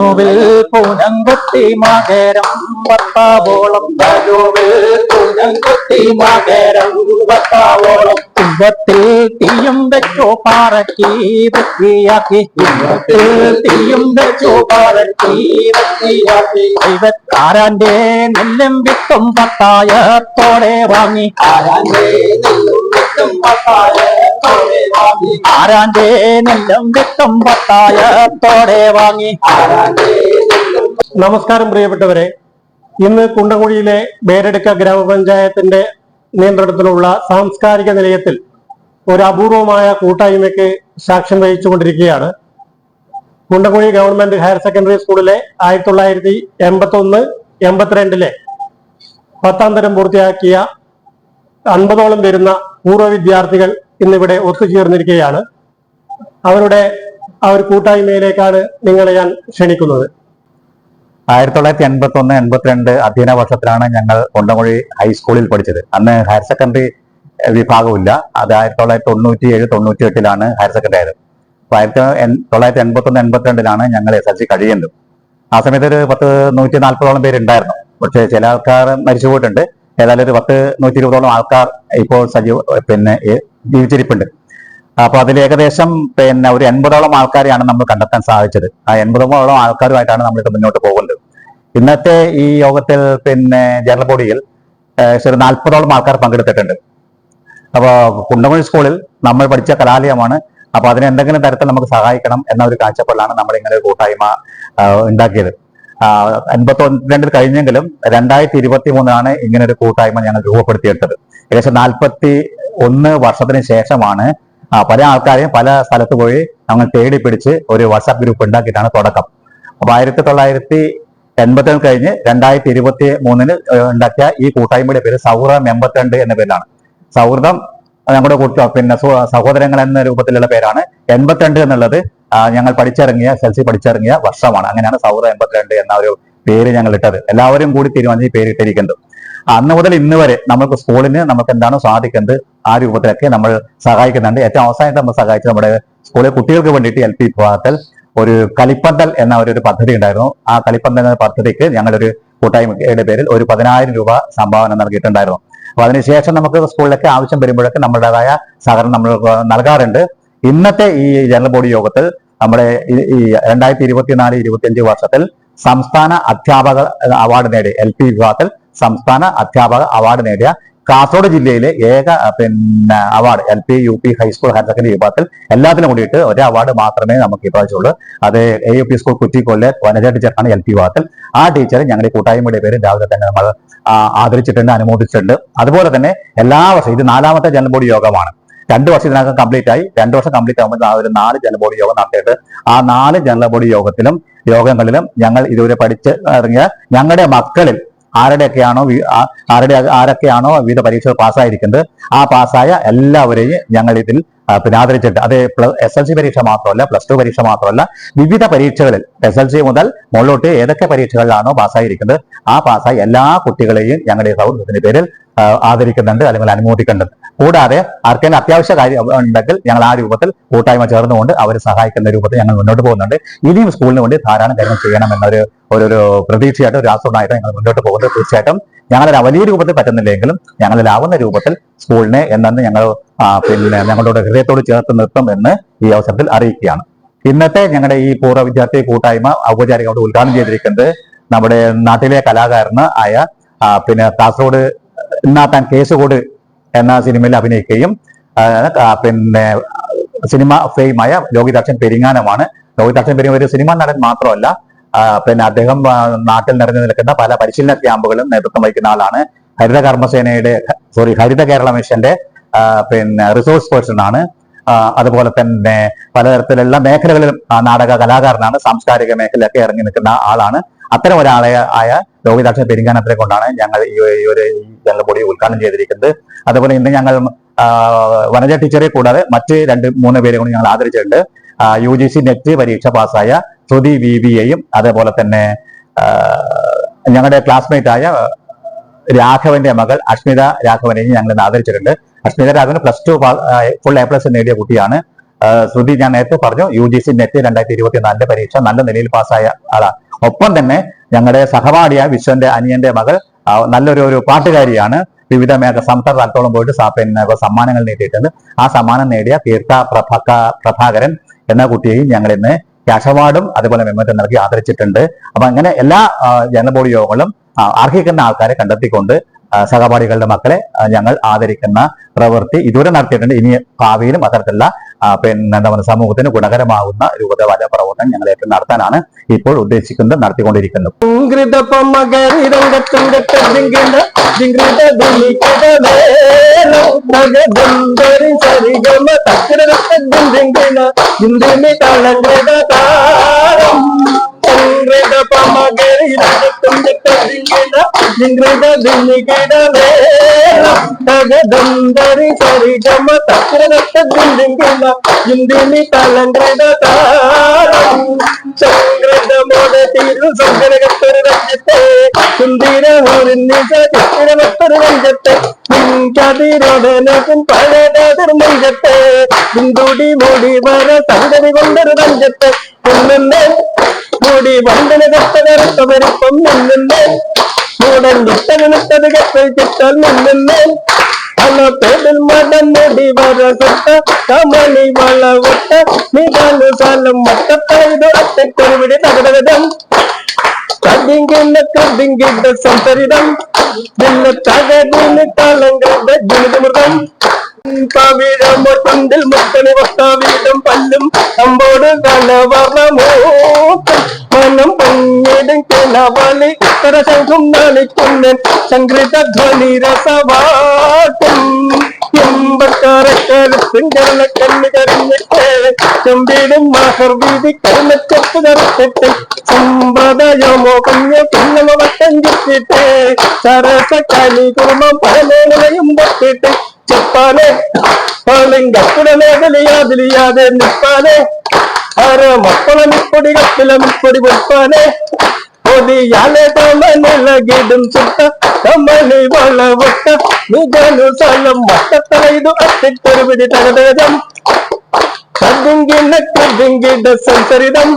പൂനംകുത്തി മകരം പത്താവോളം പൂനംകുത്തി മകരം പത്താവോളം കുമ്പത്തിൽ തീയും വെച്ചോ പാറക്കി വൃത്തിയാക്കി തീയും വെച്ചോ പാറക്കി വൃത്തിയാക്കി ആരാന്റെ നെല്ലും വിത്തും പത്തായത്തോടെ വാങ്ങി ആരാന്റെ നെല്ലും വിത്തും പത്തായത്തോടെ വാങ്ങി. നമസ്കാരം പ്രിയപ്പെട്ടവരെ, ഇന്ന് കുണ്ടംകുഴിയിലെ ബേരടുക്ക ഗ്രാമപഞ്ചായത്തിന്റെ നിയന്ത്രണത്തിലുള്ള സാംസ്കാരിക നിലയത്തിൽ ഒരു അപൂർവമായ കൂട്ടായ്മയ്ക്ക് സാക്ഷ്യം വഹിച്ചുകൊണ്ടിരിക്കുകയാണ്. കുണ്ടംകുഴി ഗവൺമെന്റ് ഹയർ സെക്കൻഡറി സ്കൂളിലെ 1981-82 10ാം തരം പൂർത്തിയാക്കിയ 50ഓളം വരുന്ന പൂർവ്വ വിദ്യാർത്ഥികൾ ഇന്നിവിടെ ഒത്തുചേർന്നിരിക്കുകയാണ്. അവരുടെ ആ ഒരു കൂട്ടായ്മയിലേക്കാണ് നിങ്ങളെ ഞാൻ ക്ഷണിക്കുന്നത്. 1981-82 അധ്യയന വർഷത്തിലാണ് ഞങ്ങൾ കുണ്ടംകുഴി ഹൈസ്കൂളിൽ പഠിച്ചത്. അന്ന് ഹയർ സെക്കൻഡറി വിഭാഗമില്ല. അത് 1997-98 ഹയർ സെക്കൻഡറി ആയത്. 1981-82 ഞങ്ങൾ SLC കഴിയുന്നത്. ആ സമയത്ത് ഒരു 140ഓളം പേരുണ്ടായിരുന്നു. പക്ഷേ ചില ആൾക്കാർ മരിച്ചു പോയിട്ടുണ്ട്. ഏതായാലും ഒരു 120ഓളം ആൾക്കാർ ഇപ്പോൾ ജീവിച്ചിരിപ്പുണ്ട്. അപ്പൊ അതിൽ ഏകദേശം ഒരു 80ഓളം ആൾക്കാരെയാണ് നമ്മൾ കണ്ടെത്താൻ സാധിച്ചത്. ആ 80ഓളം ആൾക്കാരുമായിട്ടാണ് നമ്മളിത് മുന്നോട്ട് പോകുന്നത്. ഇന്നത്തെ ഈ യോഗത്തിൽ ജനറൽ ബോഡിയിൽ ഒരു 40ഓളം ആൾക്കാർ പങ്കെടുത്തിട്ടുണ്ട്. അപ്പോൾ കുണ്ടംകുഴി സ്കൂളിൽ നമ്മൾ പഠിച്ച കലാലയമാണ്. അപ്പൊ അതിന് എന്തെങ്കിലും തരത്തിൽ നമുക്ക് സഹായിക്കണം എന്ന ഒരു കാഴ്ചപ്പാടിലാണ് നമ്മൾ ഇങ്ങനെ ഒരു കൂട്ടായ്മ ഉണ്ടാക്കിയത്. 82 കഴിഞ്ഞെങ്കിലും 2023 ഇങ്ങനെ ഒരു കൂട്ടായ്മ ഞങ്ങൾ രൂപപ്പെടുത്തിയെടുത്തത്. ഏകദേശം 41 വർഷത്തിന് ശേഷമാണ് പല ആൾക്കാരെയും പല സ്ഥലത്ത് പോയി ഞങ്ങൾ തേടി പിടിച്ച് ഒരു വാട്സാപ്പ് ഗ്രൂപ്പ് ഉണ്ടാക്കിയിട്ടാണ് തുടക്കം. അപ്പൊ 1982 കഴിഞ്ഞ് 2023 ഉണ്ടാക്കിയ ഈ കൂട്ടായ്മയുടെ പേര് സൗഹൃദം 82 എന്ന പേരിലാണ്. സൗഹൃദം നമ്മുടെ സഹോദരങ്ങൾ എന്ന രൂപത്തിലുള്ള പേരാണ്. 82 എന്നുള്ളത് ഞങ്ങൾ SLC പഠിച്ചിറങ്ങിയ വർഷമാണ്. അങ്ങനെയാണ് സൗഹൃദം 82 എന്ന ഒരു പേര് ഞങ്ങൾ ഇട്ടത്. എല്ലാവരും കൂടി തീരുമാനിച്ച് പേരിട്ടിരിക്കുന്നത്. അന്ന് മുതൽ ഇന്ന് വരെ നമുക്ക് സ്കൂളിന് നമുക്ക് എന്താണോ സാധിക്കുന്നത് ആ രൂപത്തിലൊക്കെ നമ്മൾ സഹായിക്കുന്നുണ്ട്. ഏറ്റവും അവസാനമായിട്ട് നമ്മൾ സഹായിച്ചത് നമ്മുടെ സ്കൂളിലെ കുട്ടികൾക്ക് വേണ്ടിയിട്ട് LP വിഭാഗത്തിൽ ഒരു കളിപ്പന്തൽ എന്ന ഒരു പദ്ധതി ഉണ്ടായിരുന്നു. ആ കളിപ്പന്തൽ എന്ന പദ്ധതിക്ക് ഞങ്ങളൊരു കൂട്ടായ്മയുടെ പേരിൽ ഒരു 10,000 രൂപ സംഭാവന നൽകിയിട്ടുണ്ടായിരുന്നു. അപ്പൊ അതിനുശേഷം നമുക്ക് സ്കൂളിലൊക്കെ ആവശ്യം വരുമ്പോഴൊക്കെ നമ്മുടേതായ സഹകരണം നമ്മൾ നൽകാറുണ്ട്. ഇന്നത്തെ ഈ ജനറൽ ബോഡി യോഗത്തിൽ നമ്മുടെ ഈ 2024-25 വർഷത്തിൽ സംസ്ഥാന അധ്യാപക അവാർഡ് നേടിയ LP വിഭാഗത്തിൽ സംസ്ഥാന അധ്യാപക അവാർഡ് നേടിയ കാസർഗോഡ് ജില്ലയിലെ ഏക award LP, UP, high school, higher secondary വിഭാഗത്തിൽ എല്ലാത്തിനും കൂടിയിട്ട് ഒരു അവാർഡ് മാത്രമേ നമുക്ക് ഇപ്രാവശ്യമുള്ളൂ. അത് AUP സ്കൂൾ കുറ്റിക്കൊല്ലെ വനജ ടീച്ചറാണ് LP വിഭാഗത്തിൽ. ആ ടീച്ചർ ഞങ്ങളുടെ കൂട്ടായ്മയുടെ പേര് രാവിലെ തന്നെ നമ്മൾ ആദരിച്ചിട്ടുണ്ട്, അനുമോദിച്ചിട്ടുണ്ട്. അതുപോലെ തന്നെ എല്ലാ വർഷവും ഇത് 4ാമത്തെ ജനറൽ ബോഡി യോഗമാണ്. 2 വർഷം ഇതിനകം കംപ്ലീറ്റ് ആയി. 2 വർഷം കംപ്ലീറ്റ് ആകുമ്പോൾ ഒരു 4 ജനറൽ ബോഡി യോഗം നടത്തിയിട്ട് ആ 4 ജനറൽ ബോഡി യോഗങ്ങളിലും ഞങ്ങൾ ഇതുവരെ പഠിച്ച് ഇറങ്ങിയ ഞങ്ങളുടെ മക്കളിൽ ആരൊക്കെയാണോ വിവിധ പരീക്ഷകൾ പാസ്സായിരിക്കുന്നത് ആ പാസ്സായ എല്ലാവരെയും ഞങ്ങൾ ഇതിൽ ആദരിച്ചിട്ട് അത് SLC പരീക്ഷ മാത്രമല്ല, +2 പരീക്ഷ മാത്രമല്ല, വിവിധ പരീക്ഷകളിൽ SLC മുതൽ മുകളിലോട്ട് ഏതൊക്കെ പരീക്ഷകളിലാണോ പാസ്സായിരിക്കുന്നത് ആ പാസ്സായ എല്ലാ കുട്ടികളെയും ഞങ്ങളുടെ സൗഹൃദത്തിന്റെ പേരിൽ ആദരിക്കുന്നുണ്ട്, അല്ലെങ്കിൽ അനുമോദിക്കുന്നുണ്ട്. കൂടാതെ ആർക്കെങ്കിലും അത്യാവശ്യ കാര്യം ഉണ്ടെങ്കിൽ ഞങ്ങൾ ആ രൂപത്തിൽ കൂട്ടായ്മ ചേർന്നുകൊണ്ട് അവരെ സഹായിക്കുന്ന രൂപത്തിൽ ഞങ്ങൾ മുന്നോട്ട് പോകുന്നുണ്ട്. ഇനിയും സ്കൂളിന് വേണ്ടി ധാരാളം കാര്യങ്ങൾ ചെയ്യണം എന്നൊരു പ്രതീക്ഷയായിട്ട്, ഒരു ആശ്രമമായിട്ട് ഞങ്ങൾ മുന്നോട്ട് പോകുന്നത്. തീർച്ചയായിട്ടും ഞങ്ങളൊരു വലിയ രൂപത്തിൽ പറ്റുന്നില്ലെങ്കിലും ഞങ്ങളിലാവുന്ന രൂപത്തിൽ സ്കൂളിനെ എന്നു ഞങ്ങൾ ഞങ്ങളുടെ ഹൃദയത്തോട് ചേർത്ത് നിർത്തും എന്ന് ഈ അവസരത്തിൽ അറിയിക്കുകയാണ്. ഇന്നത്തെ ഞങ്ങളുടെ ഈ പൂർവ്വ വിദ്യാർത്ഥി കൂട്ടായ്മ ഔപചാരികമായിട്ട് ഉദ്ഘാടനം ചെയ്തിരിക്കുന്നത് നമ്മുടെ നാട്ടിലെ കലാകാരനായ കാസർഗോഡ് ഇന്നാത്താൻ കേസുകോട് എന്ന സിനിമയിൽ അഭിനയിക്കുകയും സിനിമ ഫെയിമായ ലോഹിതാക്ഷൻ പെരിങ്ങാനമാണ്. ലോഹിതാക്ഷൻ പെരിങ്ങാനം ഒരു സിനിമാ നടൻ മാത്രമല്ല, അദ്ദേഹം നാട്ടിൽ നിറഞ്ഞു നിൽക്കുന്ന പല പരിശീലന ക്യാമ്പുകളും നേതൃത്വം വഹിക്കുന്ന ആളാണ്. ഹരിത കേരള മിഷന്റെ റിസോഴ്സ് പേഴ്സൺ ആണ്. അതുപോലെ തന്നെ പലതരത്തിലുള്ള മേഖലകളിലും നാടക കലാകാരനാണ്. സാംസ്കാരിക മേഖലയൊക്കെ ഇറങ്ങി നിൽക്കുന്ന ആളാണ്. അത്തരം ഒരാളെ ആയ ലോഹിതാക്ഷൻ പെരിങ്ങാനത്തിനെ കൊണ്ടാണ് ഞങ്ങൾ ഈ ഒരു ജനറൽ ബോഡി ഉദ്ഘാടനം ചെയ്തിരിക്കുന്നത്. അതുപോലെ ഇന്ന് ഞങ്ങൾ വനജ ടീച്ചറെ കൂടാതെ മറ്റ് 2-3 പേരെ കൂടി ഞങ്ങൾ ആദരിച്ചിട്ടുണ്ട്. UGC നെറ്റ് പരീക്ഷ പാസ്സായ ശ്രുതി VBയെയും അതേപോലെ തന്നെ ഞങ്ങളുടെ ക്ലാസ്മേറ്റ് ആയ രാഘവന്റെ മകൾ അഷ്മിത രാഘവനെയും ഞങ്ങൾ ആദരിച്ചിട്ടുണ്ട്. അഷ്മിത രാഘവന് +2 ഫുൾ A+ നേടിയ കുട്ടിയാണ്. ശ്രുതി ഞാൻ നേരത്തെ പറഞ്ഞു UGC നെറ്റ് 2024 പരീക്ഷ നല്ല നിലയിൽ പാസ്സായ ആളാണ്. ഒപ്പം തന്നെ ഞങ്ങളുടെ സഹപാഠിയായ വിശ്വന്റെ അനിയന്റെ മകൾ നല്ലൊരു പാട്ടുകാരിയാണ്. വിവിധ സംസ്ഥാന തലത്തോളം പോയിട്ട് സമ്മാനങ്ങൾ നേടിയിട്ടുണ്ട്. ആ സമ്മാനം നേടിയ തീർത്ഥ പ്രഭാകരൻ എന്ന കുട്ടിയെയും ഞങ്ങൾ ഇന്ന് ക്യാഷ് അവാർഡും അതുപോലെ മെമ്മോറിയൽ നൽകി ആദരിച്ചിട്ടുണ്ട്. അപ്പൊ അങ്ങനെ എല്ലാ ജനറൽ ബോഡി യോഗങ്ങളും അർഹിക്കുന്ന ആൾക്കാരെ കണ്ടെത്തിക്കൊണ്ട് സഹപാഠികളുടെ മക്കളെ ഞങ്ങൾ ആദരിക്കുന്ന പ്രവൃത്തി ഇതുവരെ നടത്തിയിട്ടുണ്ട്. ഇനി ഭാവിയിലും അത്തരത്തിലുള്ള എന്താ പറയുക സമൂഹത്തിന് ഗുണകരമാകുന്ന രൂപതവാദ പ്രവർത്തനം ഞങ്ങൾ ഏറ്റവും നടത്താനാണ് ഇപ്പോൾ ഉദ്ദേശിക്കുന്നത്, നടത്തിക്കൊണ്ടിരിക്കുന്നത്. ഇന്ത്യനി തലങ്കട താരം ചന്ദ്രമോടെ തീരു സങ്കരകത്തൊരു രഞ്ജത്തെ സുന്ദര ചിത്രമത്തൊരു രഞ്ജത്തെ ചതിരോടനക്കും പഴയതൊരു നെഞ്ചത്തെ ബിന്ദുടി മൂടി വര സന്തതി കൊണ്ടൊരു രഞ്ജത്തെ ഒന്നെ മൂടി വണ്ടന കത്തകരത്ത വരിപ്പം നിന്നെ മൂടൻ വിട്ടത് കത്തൽ ചിട്ടാൽ നിന്നെ പേടിൽ മടൻ മുടി വരസത്ത കമണി വളവട്ട നിതാലു സാലം മട്ടത്തൈതു അത്തൊരുപിടി തകടകം കടിങ്കിട സംസരിതം തകടിന് താളങ്ങളുടെ ജനിതമൃതം പവിഴമൊട്ടിൽ മുത്തണി വട്ടാവീടും പല്ലും അമ്പോട് കലവർണമൂട്ടും മനം പൊങ്ങിടും കിളവളി ഉത്തര ശംഖും നാളിക്കുന്നൻ സംഗീത ധ്വനി രസവാട്ടും എമ്പക്കാരക്കാലത്തും കരുണക്കണ്ണി കരഞ്ഞിട്ട് ചെമ്പീടും മാഹർ വീതി കരുണച്ചപ്പ് കറുത്തിട്ട് സമ്പ്രദായമോ കുഞ്ഞമ വട്ടം ചുറ്റിട്ട് സരസ കലി കുടുംബം പരമേലയും പൊട്ടിട്ട് ചെപ്പാനെ പാലിങ്കപ്പുട മേഖലയാതിലിയാതെ നിൽപ്പാനെ ആര മക്കളമിപ്പൊടി കപ്പിലമിപ്പൊടി വെപ്പാനെ ഒതിയാലെ തമനിലകിടും ചുട്ട തമനി വളവട്ട നിജനു സ്ഥലം മട്ടത്തലൈതു അത്തിട്ടൊരുപിടി തകടകം കതിങ്കിട സംസരിതം